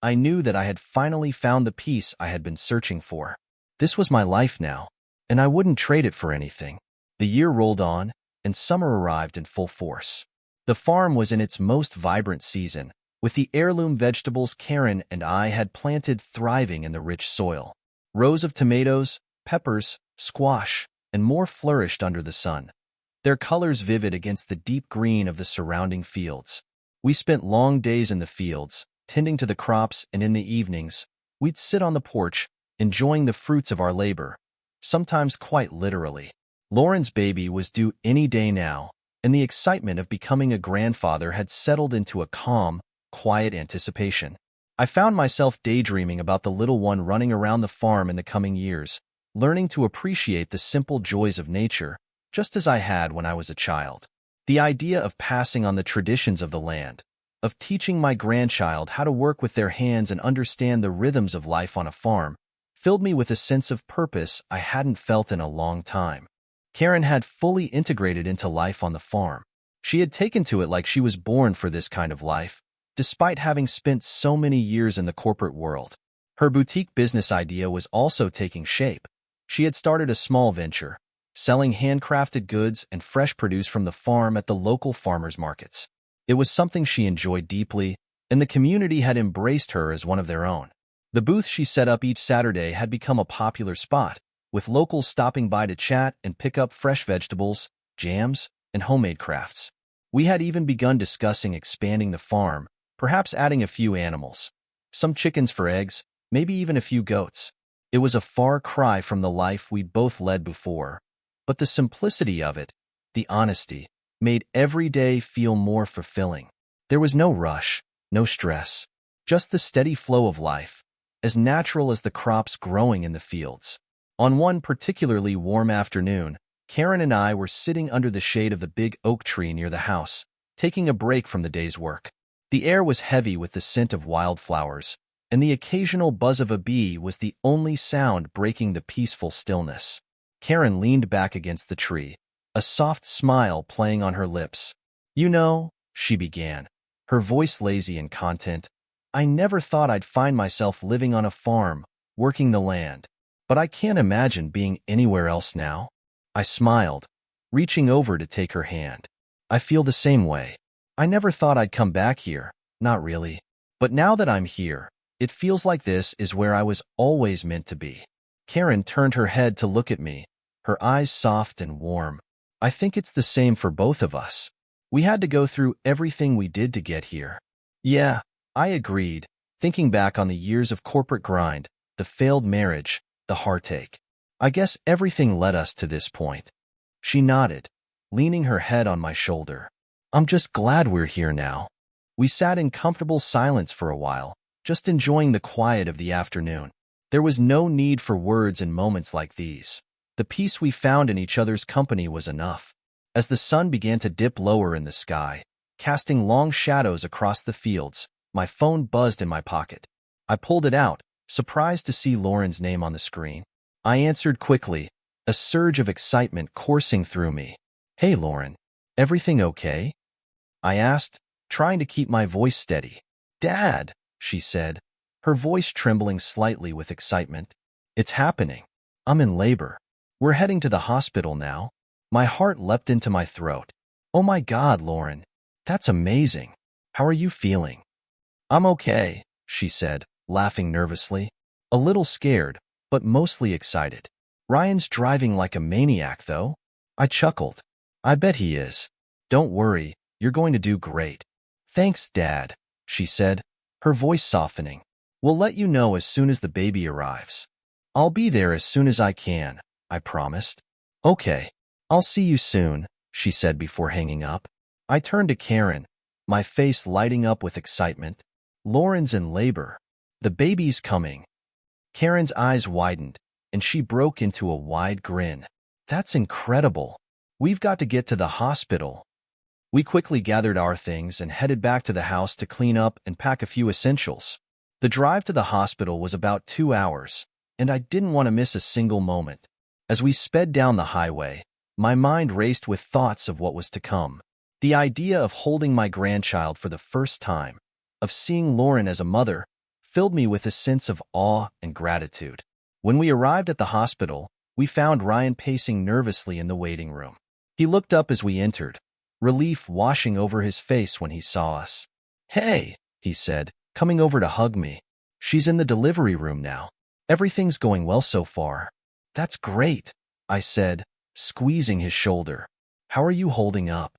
I knew that I had finally found the peace I had been searching for. This was my life now, and I wouldn't trade it for anything. The year rolled on, and summer arrived in full force. The farm was in its most vibrant season, with the heirloom vegetables Karen and I had planted thriving in the rich soil. Rows of tomatoes, peppers, squash, and more flourished under the sun, their colors vivid against the deep green of the surrounding fields. We spent long days in the fields, tending to the crops, and in the evenings, we'd sit on the porch, enjoying the fruits of our labor, sometimes quite literally. Lauren's baby was due any day now, and the excitement of becoming a grandfather had settled into a calm, quiet anticipation. I found myself daydreaming about the little one running around the farm in the coming years, learning to appreciate the simple joys of nature, just as I had when I was a child. The idea of passing on the traditions of the land, of teaching my grandchild how to work with their hands and understand the rhythms of life on a farm, filled me with a sense of purpose I hadn't felt in a long time. Karen had fully integrated into life on the farm. She had taken to it like she was born for this kind of life, despite having spent so many years in the corporate world. Her boutique business idea was also taking shape. She had started a small venture, selling handcrafted goods and fresh produce from the farm at the local farmers markets. It was something she enjoyed deeply, and the community had embraced her as one of their own. The booth she set up each Saturday had become a popular spot, with locals stopping by to chat and pick up fresh vegetables, jams, and homemade crafts. We had even begun discussing expanding the farm, perhaps adding a few animals, some chickens for eggs, maybe even a few goats. It was a far cry from the life we'd both led before, but the simplicity of it, the honesty, made every day feel more fulfilling. There was no rush, no stress, just the steady flow of life, as natural as the crops growing in the fields. On one particularly warm afternoon, Karen and I were sitting under the shade of the big oak tree near the house, taking a break from the day's work. The air was heavy with the scent of wildflowers, and the occasional buzz of a bee was the only sound breaking the peaceful stillness. Karen leaned back against the tree, a soft smile playing on her lips. "You know," she began, her voice lazy and content, "I never thought I'd find myself living on a farm, working the land. But I can't imagine being anywhere else now." I smiled, reaching over to take her hand. "I feel the same way. I never thought I'd come back here, not really. But now that I'm here, it feels like this is where I was always meant to be." Karen turned her head to look at me, her eyes soft and warm. "I think it's the same for both of us. We had to go through everything we did to get here." "Yeah," I agreed, thinking back on the years of corporate grind, the failed marriage, the heartache. "I guess everything led us to this point." She nodded, leaning her head on my shoulder. "I'm just glad we're here now." We sat in comfortable silence for a while, just enjoying the quiet of the afternoon. There was no need for words in moments like these. The peace we found in each other's company was enough. As the sun began to dip lower in the sky, casting long shadows across the fields, my phone buzzed in my pocket. I pulled it out, surprised to see Lauren's name on the screen. I answered quickly, a surge of excitement coursing through me. "Hey, Lauren, everything okay?" I asked, trying to keep my voice steady. "Dad," she said, her voice trembling slightly with excitement. "It's happening. I'm in labor. We're heading to the hospital now." My heart leapt into my throat. "Oh my God, Lauren, that's amazing. How are you feeling?" "I'm okay," she said, laughing nervously. A little scared, but mostly excited. "Ryan's driving like a maniac, though." I chuckled. "I bet he is. Don't worry, you're going to do great." "Thanks, Dad," she said, her voice softening. "We'll let you know as soon as the baby arrives." "I'll be there as soon as I can," I promised. "Okay, I'll see you soon," she said before hanging up. I turned to Karen, my face lighting up with excitement. "Lauren's in labor. The baby's coming." Karen's eyes widened, and she broke into a wide grin. "That's incredible. We've got to get to the hospital." We quickly gathered our things and headed back to the house to clean up and pack a few essentials. The drive to the hospital was about 2 hours, and I didn't want to miss a single moment. As we sped down the highway, my mind raced with thoughts of what was to come. The idea of holding my grandchild for the first time, of seeing Lauren as a mother, filled me with a sense of awe and gratitude. When we arrived at the hospital, we found Ryan pacing nervously in the waiting room. He looked up as we entered, relief washing over his face when he saw us. "Hey," he said, coming over to hug me. "She's in the delivery room now. Everything's going well so far." "That's great," I said, squeezing his shoulder. "How are you holding up?"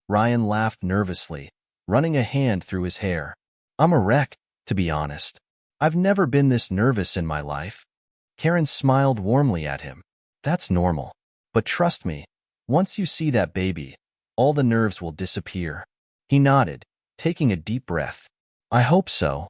Ryan laughed nervously, running a hand through his hair. "I'm a wreck, to be honest. I've never been this nervous in my life." Karen smiled warmly at him. "That's normal. But trust me, once you see that baby, all the nerves will disappear." He nodded, taking a deep breath. "I hope so."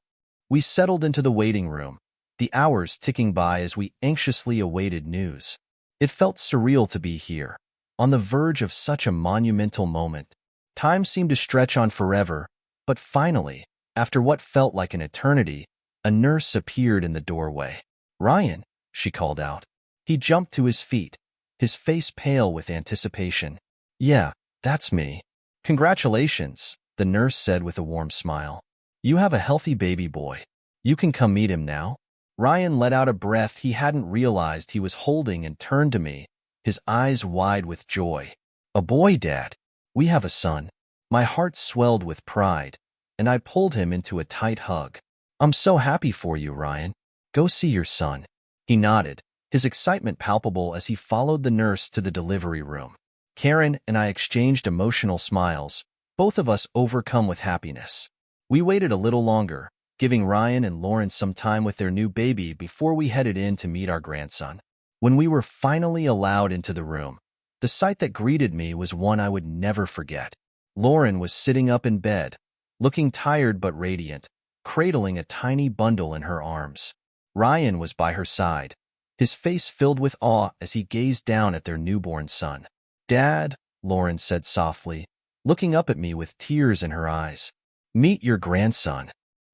We settled into the waiting room, the hours ticking by as we anxiously awaited news. It felt surreal to be here, on the verge of such a monumental moment. Time seemed to stretch on forever, but finally, after what felt like an eternity, a nurse appeared in the doorway. "Ryan," she called out. He jumped to his feet, his face pale with anticipation. "Yeah, that's me." "Congratulations," the nurse said with a warm smile. "You have a healthy baby boy. You can come meet him now." Ryan let out a breath he hadn't realized he was holding and turned to me, his eyes wide with joy. "A boy, Dad. We have a son." My heart swelled with pride, and I pulled him into a tight hug. "I'm so happy for you, Ryan. Go see your son." He nodded, his excitement palpable as he followed the nurse to the delivery room. Karen and I exchanged emotional smiles, both of us overcome with happiness. We waited a little longer, giving Ryan and Lauren some time with their new baby before we headed in to meet our grandson. When we were finally allowed into the room, the sight that greeted me was one I would never forget. Lauren was sitting up in bed, looking tired but radiant, cradling a tiny bundle in her arms. Ryan was by her side, his face filled with awe as he gazed down at their newborn son. "Dad," Lauren said softly, looking up at me with tears in her eyes. "Meet your grandson."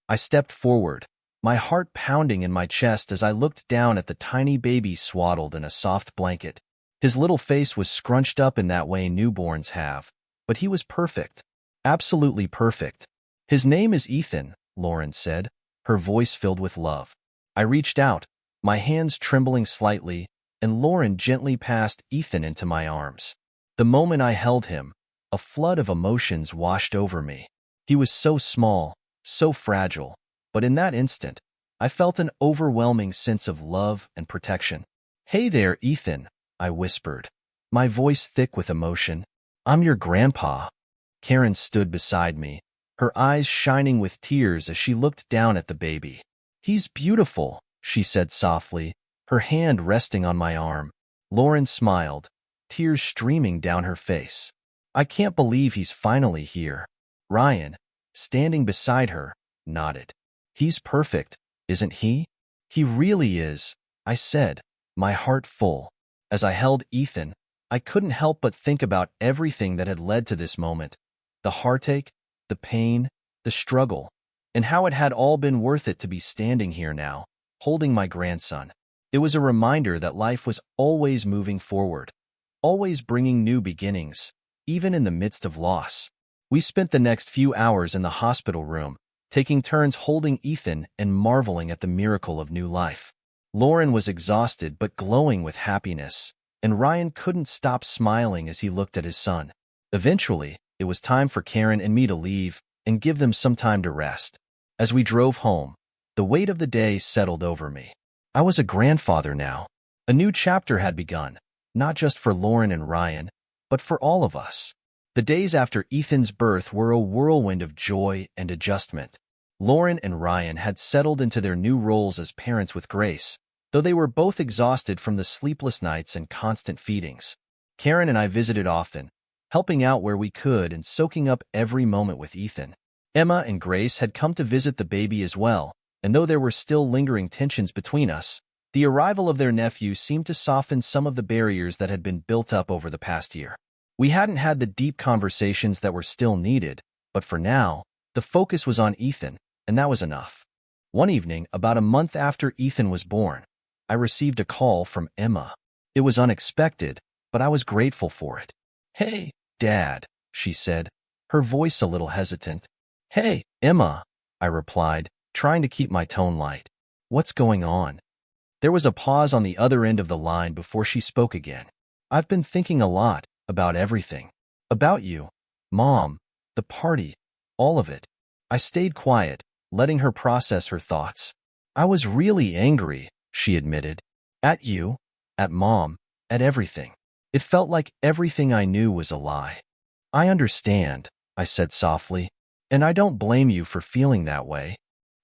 I stepped forward, my heart pounding in my chest as I looked down at the tiny baby swaddled in a soft blanket. His little face was scrunched up in that way newborns have, but he was perfect, absolutely perfect. "His name is Ethan," Lauren said, her voice filled with love. I reached out, my hands trembling slightly, and Lauren gently passed Ethan into my arms. The moment I held him, a flood of emotions washed over me. He was so small, so fragile, but in that instant, I felt an overwhelming sense of love and protection. "Hey there, Ethan," I whispered, my voice thick with emotion. "I'm your grandpa." Karen stood beside me, her eyes shining with tears as she looked down at the baby. "He's beautiful," she said softly, her hand resting on my arm. Lauren smiled, tears streaming down her face. "I can't believe he's finally here." Ryan, standing beside her, nodded. "He's perfect, isn't he?" "He really is," I said, my heart full. As I held Ethan, I couldn't help but think about everything that had led to this moment. The heartache, the pain, the struggle, and how it had all been worth it to be standing here now, holding my grandson. It was a reminder that life was always moving forward, always bringing new beginnings, even in the midst of loss. We spent the next few hours in the hospital room, taking turns holding Ethan and marveling at the miracle of new life. Lauren was exhausted but glowing with happiness, and Ryan couldn't stop smiling as he looked at his son. Eventually, it was time for Karen and me to leave and give them some time to rest. As we drove home, the weight of the day settled over me. I was a grandfather now. A new chapter had begun, not just for Lauren and Ryan, but for all of us. The days after Ethan's birth were a whirlwind of joy and adjustment. Lauren and Ryan had settled into their new roles as parents with grace, though they were both exhausted from the sleepless nights and constant feedings. Karen and I visited often, helping out where we could and soaking up every moment with Ethan. Emma and Grace had come to visit the baby as well, and though there were still lingering tensions between us, the arrival of their nephew seemed to soften some of the barriers that had been built up over the past year. We hadn't had the deep conversations that were still needed, but for now, the focus was on Ethan, and that was enough. One evening, about a month after Ethan was born, I received a call from Emma. It was unexpected, but I was grateful for it. "Hey, Dad," she said, her voice a little hesitant. "Hey, Emma," I replied, trying to keep my tone light. "What's going on?" There was a pause on the other end of the line before she spoke again. "I've been thinking a lot about everything. About you, Mom, the party, all of it." I stayed quiet, letting her process her thoughts. "I was really angry," she admitted. "At you, at Mom, at everything. It felt like everything I knew was a lie." "I understand," I said softly, "and I don't blame you for feeling that way.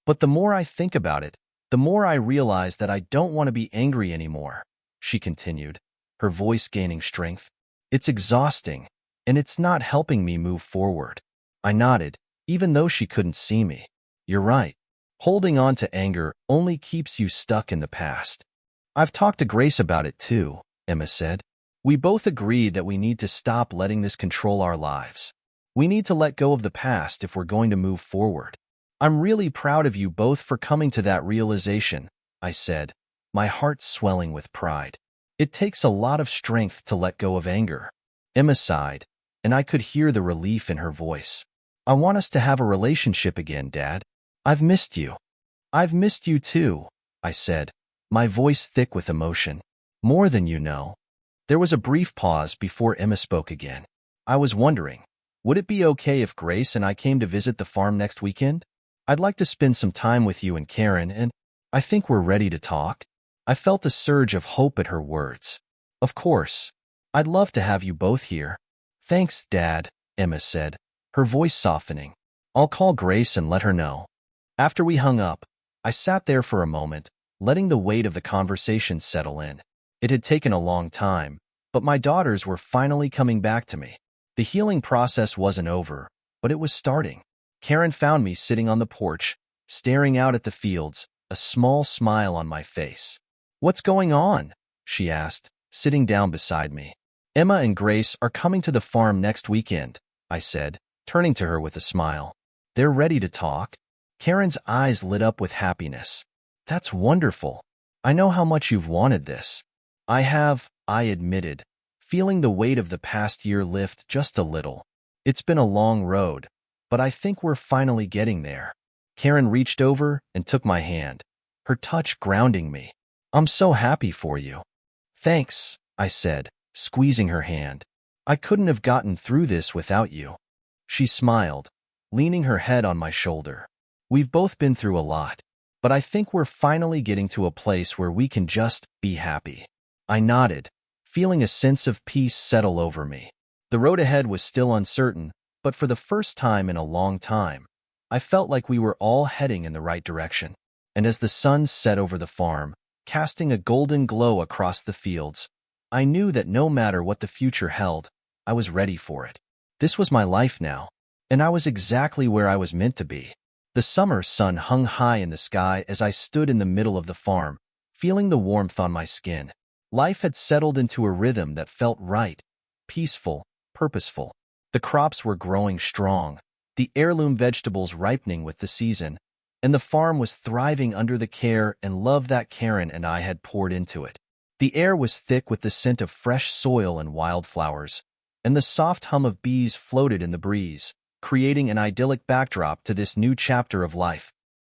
But the more I think about it, the more I realize that I don't want to be angry anymore," she continued, her voice gaining strength. "It's exhausting, and it's not helping me move forward." I nodded, even though she couldn't see me. "You're right. Holding on to anger only keeps you stuck in the past." "I've talked to Grace about it too," Emma said. "We both agreed that we need to stop letting this control our lives. We need to let go of the past if we're going to move forward." "I'm really proud of you both for coming to that realization," I said, my heart swelling with pride. "It takes a lot of strength to let go of anger." Emma sighed, and I could hear the relief in her voice. "I want us to have a relationship again, Dad. I've missed you." "I've missed you too," I said, my voice thick with emotion. "More than you know." There was a brief pause before Emma spoke again. "I was wondering, would it be okay if Grace and I came to visit the farm next weekend? I'd like to spend some time with you and Karen, and I think we're ready to talk." I felt a surge of hope at her words. "Of course. I'd love to have you both here." "Thanks, Dad," Emma said, her voice softening. "I'll call Grace and let her know." After we hung up, I sat there for a moment, letting the weight of the conversation settle in. It had taken a long time, but my daughters were finally coming back to me. The healing process wasn't over, but it was starting. Karen found me sitting on the porch, staring out at the fields, a small smile on my face. "What's going on?" she asked, sitting down beside me. "Emma and Grace are coming to the farm next weekend," I said, turning to her with a smile. "They're ready to talk." Karen's eyes lit up with happiness. "That's wonderful. I know how much you've wanted this." "I have," I admitted, feeling the weight of the past year lift just a little. "It's been a long road, but I think we're finally getting there." Karen reached over and took my hand, her touch grounding me. "I'm so happy for you." "Thanks," I said, squeezing her hand. "I couldn't have gotten through this without you." She smiled, leaning her head on my shoulder. "We've both been through a lot, but I think we're finally getting to a place where we can just be happy." I nodded, feeling a sense of peace settle over me. The road ahead was still uncertain, but for the first time in a long time, I felt like we were all heading in the right direction. And as the sun set over the farm, casting a golden glow across the fields, I knew that no matter what the future held, I was ready for it. This was my life now, and I was exactly where I was meant to be. The summer sun hung high in the sky as I stood in the middle of the farm, feeling the warmth on my skin. Life had settled into a rhythm that felt right, peaceful, purposeful. The crops were growing strong, the heirloom vegetables ripening with the season, and the farm was thriving under the care and love that Karen and I had poured into it. The air was thick with the scent of fresh soil and wildflowers, and the soft hum of bees floated in the breeze, creating an idyllic backdrop to this new chapter of life.